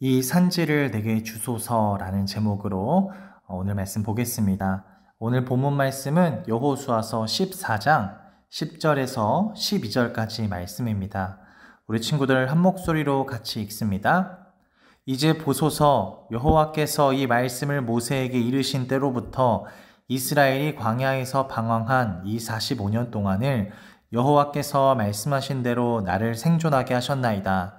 이 산지를 내게 주소서라는 제목으로 오늘 말씀 보겠습니다. 오늘 본문 말씀은 여호수아서 14장 10절에서 12절까지 말씀입니다. 우리 친구들 한 목소리로 같이 읽습니다. 이제 보소서, 여호와께서 이 말씀을 모세에게 이르신 때로부터 이스라엘이 광야에서 방황한 이 45년 동안을 여호와께서 말씀하신 대로 나를 생존하게 하셨나이다.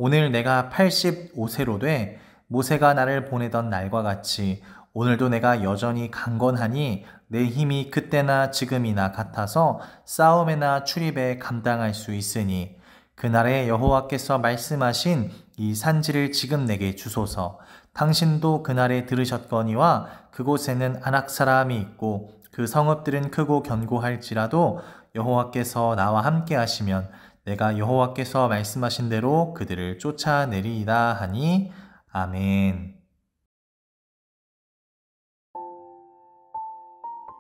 오늘 내가 85세로 돼 모세가 나를 보내던 날과 같이 오늘도 내가 여전히 강건하니 내 힘이 그때나 지금이나 같아서 싸움에나 출입에 감당할 수 있으니 그날에 여호와께서 말씀하신 이 산지를 지금 내게 주소서. 당신도 그날에 들으셨거니와 그곳에는 아낙 사람이 있고 그 성읍들은 크고 견고할지라도 여호와께서 나와 함께 하시면 내가 여호와께서 말씀하신 대로 그들을 쫓아내리이다 하니 아멘.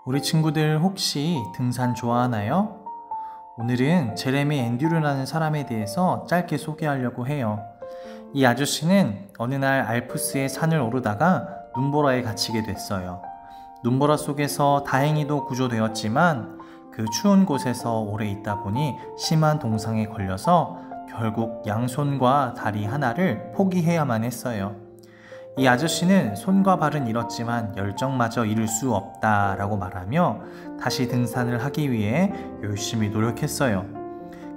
우리 친구들 혹시 등산 좋아하나요? 오늘은 제레미 앤드류라는 사람에 대해서 짧게 소개하려고 해요. 이 아저씨는 어느 날 알프스의 산을 오르다가 눈보라에 갇히게 됐어요. 눈보라 속에서 다행히도 구조되었지만 그 추운 곳에서 오래 있다 보니 심한 동상에 걸려서 결국 양손과 다리 하나를 포기해야만 했어요. 이 아저씨는 손과 발은 잃었지만 열정마저 잃을 수 없다라고 말하며 다시 등산을 하기 위해 열심히 노력했어요.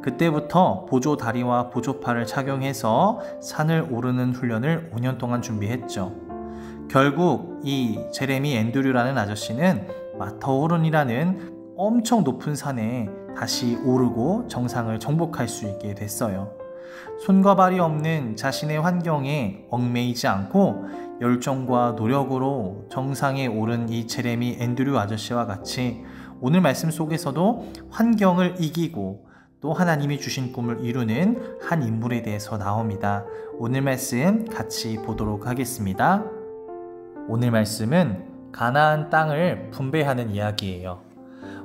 그때부터 보조 다리와 보조 팔을 착용해서 산을 오르는 훈련을 5년 동안 준비했죠. 결국 이 제레미 앤드류라는 아저씨는 마터호른이라는 엄청 높은 산에 다시 오르고 정상을 정복할 수 있게 됐어요. 손과 발이 없는 자신의 환경에 얽매이지 않고 열정과 노력으로 정상에 오른 이 제레미 앤드류 아저씨와 같이 오늘 말씀 속에서도 환경을 이기고 또 하나님이 주신 꿈을 이루는 한 인물에 대해서 나옵니다. 오늘 말씀 같이 보도록 하겠습니다. 오늘 말씀은 가나안 땅을 분배하는 이야기예요.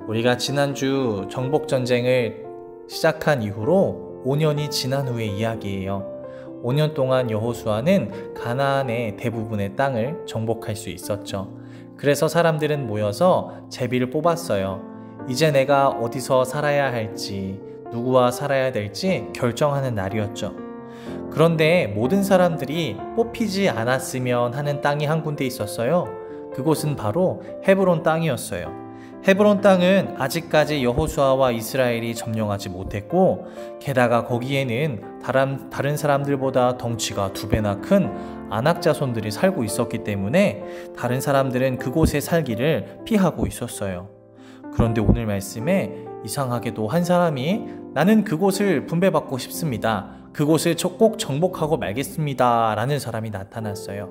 우리가 지난주 정복전쟁을 시작한 이후로 5년이 지난 후의 이야기예요. 5년 동안 여호수아는 가나안의 대부분의 땅을 정복할 수 있었죠. 그래서 사람들은 모여서 제비를 뽑았어요. 이제 내가 어디서 살아야 할지, 누구와 살아야 될지 결정하는 날이었죠. 그런데 모든 사람들이 뽑히지 않았으면 하는 땅이 한 군데 있었어요. 그곳은 바로 헤브론 땅이었어요. 헤브론 땅은 아직까지 여호수아와 이스라엘이 점령하지 못했고 게다가 거기에는 다른 사람들보다 덩치가 2배나 큰 아낙 자손들이 살고 있었기 때문에 다른 사람들은 그곳에 살기를 피하고 있었어요. 그런데 오늘 말씀에 이상하게도 한 사람이 나는 그곳을 분배받고 싶습니다. 그곳을 꼭 정복하고 말겠습니다. 라는 사람이 나타났어요.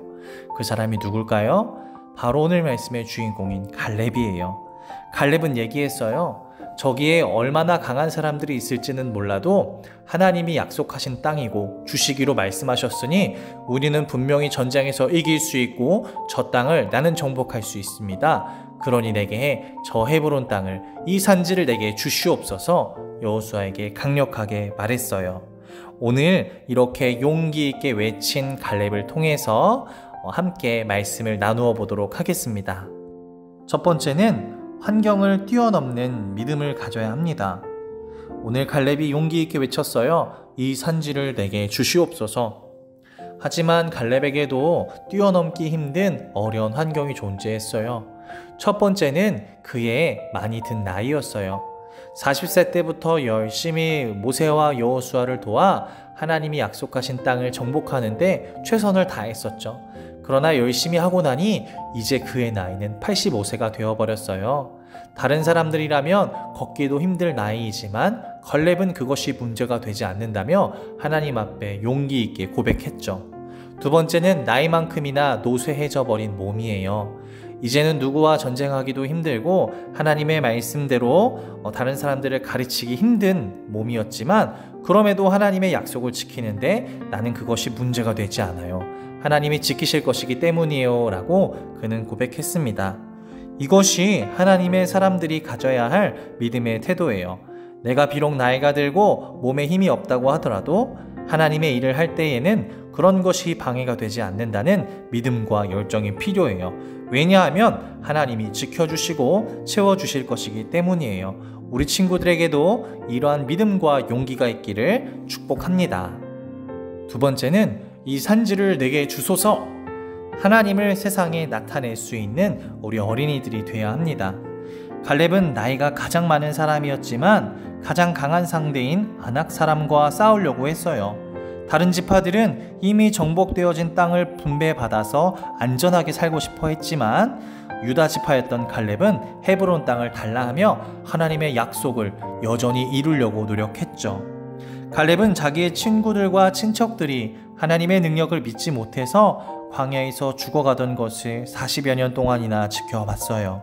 그 사람이 누굴까요? 바로 오늘 말씀의 주인공인 갈렙이에요. 갈렙은 얘기했어요. 저기에 얼마나 강한 사람들이 있을지는 몰라도 하나님이 약속하신 땅이고 주시기로 말씀하셨으니 우리는 분명히 전쟁에서 이길 수 있고 저 땅을 나는 정복할 수 있습니다. 그러니 내게 저 헤브론 땅을 이 산지를 내게 주시옵소서 여호수아에게 강력하게 말했어요. 오늘 이렇게 용기 있게 외친 갈렙을 통해서 함께 말씀을 나누어 보도록 하겠습니다. 첫 번째는 환경을 뛰어넘는 믿음을 가져야 합니다. 오늘 갈렙이 용기 있게 외쳤어요. 이 산지를 내게 주시옵소서. 하지만 갈렙에게도 뛰어넘기 힘든 어려운 환경이 존재했어요. 첫 번째는 그의 많이 든 나이였어요. 40세 때부터 열심히 모세와 여호수아를 도와 하나님이 약속하신 땅을 정복하는데 최선을 다했었죠. 그러나 열심히 하고 나니 이제 그의 나이는 85세가 되어버렸어요. 다른 사람들이라면 걷기도 힘들 나이이지만 갈렙은 그것이 문제가 되지 않는다며 하나님 앞에 용기 있게 고백했죠. 두 번째는 나이만큼이나 노쇠해져 버린 몸이에요. 이제는 누구와 전쟁하기도 힘들고 하나님의 말씀대로 다른 사람들을 가르치기 힘든 몸이었지만 그럼에도 하나님의 약속을 지키는데 나는 그것이 문제가 되지 않아요. 하나님이 지키실 것이기 때문이에요 라고 그는 고백했습니다. 이것이 하나님의 사람들이 가져야 할 믿음의 태도예요. 내가 비록 나이가 들고 몸에 힘이 없다고 하더라도 하나님의 일을 할 때에는 그런 것이 방해가 되지 않는다는 믿음과 열정이 필요해요. 왜냐하면 하나님이 지켜주시고 채워주실 것이기 때문이에요. 우리 친구들에게도 이러한 믿음과 용기가 있기를 축복합니다. 두 번째는 이 산지를 내게 주소서. 하나님을 세상에 나타낼 수 있는 우리 어린이들이 되어야 합니다. 갈렙은 나이가 가장 많은 사람이었지만 가장 강한 상대인 아낙 사람과 싸우려고 했어요. 다른 지파들은 이미 정복되어진 땅을 분배받아서 안전하게 살고 싶어 했지만 유다 지파였던 갈렙은 헤브론 땅을 달라 하며 하나님의 약속을 여전히 이루려고 노력했죠. 갈렙은 자기의 친구들과 친척들이 하나님의 능력을 믿지 못해서 광야에서 죽어가던 것을 40여 년 동안이나 지켜봤어요.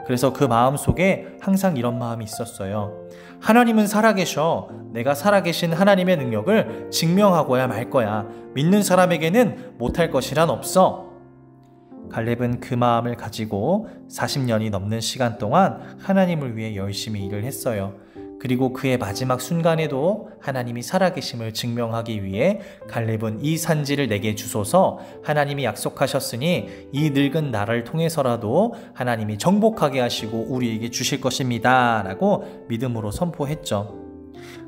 그래서 그 마음속에 항상 이런 마음이 있었어요. 하나님은 살아계셔. 내가 살아계신 하나님의 능력을 증명하고야 말 거야. 믿는 사람에게는 못할 것이란 없어. 갈렙은 그 마음을 가지고 40년이 넘는 시간 동안 하나님을 위해 열심히 일을 했어요. 그리고 그의 마지막 순간에도 하나님이 살아계심을 증명하기 위해 갈렙은 이 산지를 내게 주소서, 하나님이 약속하셨으니 이 늙은 나를 통해서라도 하나님이 정복하게 하시고 우리에게 주실 것입니다 라고 믿음으로 선포했죠.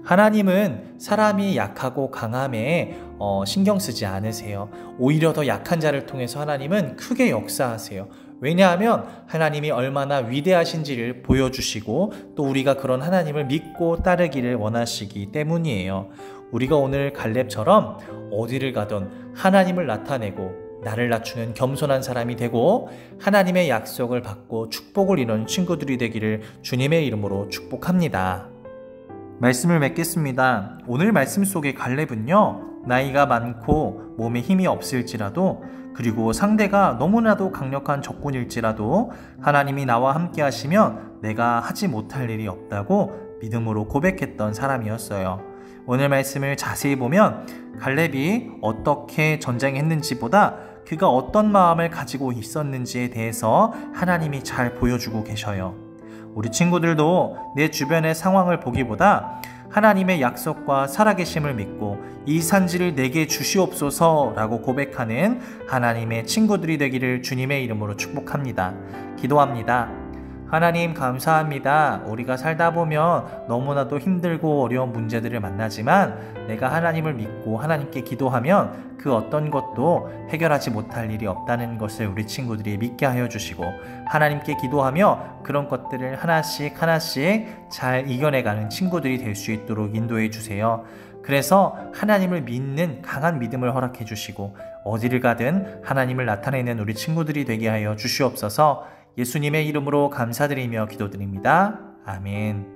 하나님은 사람이 약하고 강함에 신경 쓰지 않으세요. 오히려 더 약한 자를 통해서 하나님은 크게 역사하세요. 왜냐하면 하나님이 얼마나 위대하신지를 보여주시고 또 우리가 그런 하나님을 믿고 따르기를 원하시기 때문이에요. 우리가 오늘 갈렙처럼 어디를 가든 하나님을 나타내고 나를 낮추는 겸손한 사람이 되고 하나님의 약속을 받고 축복을 이루는 친구들이 되기를 주님의 이름으로 축복합니다. 말씀을 맺겠습니다. 오늘 말씀 속의 갈렙은요, 나이가 많고 몸에 힘이 없을지라도 그리고 상대가 너무나도 강력한 적군일지라도 하나님이 나와 함께 하시면 내가 하지 못할 일이 없다고 믿음으로 고백했던 사람이었어요. 오늘 말씀을 자세히 보면 갈렙이 어떻게 전쟁했는지보다 그가 어떤 마음을 가지고 있었는지에 대해서 하나님이 잘 보여주고 계셔요. 우리 친구들도 내 주변의 상황을 보기보다 하나님의 약속과 살아계심을 믿고 이 산지를 내게 주시옵소서 라고 고백하는 하나님의 친구들이 되기를 주님의 이름으로 축복합니다. 기도합니다. 하나님 감사합니다. 우리가 살다 보면 너무나도 힘들고 어려운 문제들을 만나지만 내가 하나님을 믿고 하나님께 기도하면 그 어떤 것도 해결하지 못할 일이 없다는 것을 우리 친구들이 믿게 하여 주시고 하나님께 기도하며 그런 것들을 하나씩 잘 이겨내가는 친구들이 될 수 있도록 인도해 주세요. 그래서 하나님을 믿는 강한 믿음을 허락해 주시고 어디를 가든 하나님을 나타내는 우리 친구들이 되게 하여 주시옵소서. 예수님의 이름으로 감사드리며 기도드립니다. 아멘.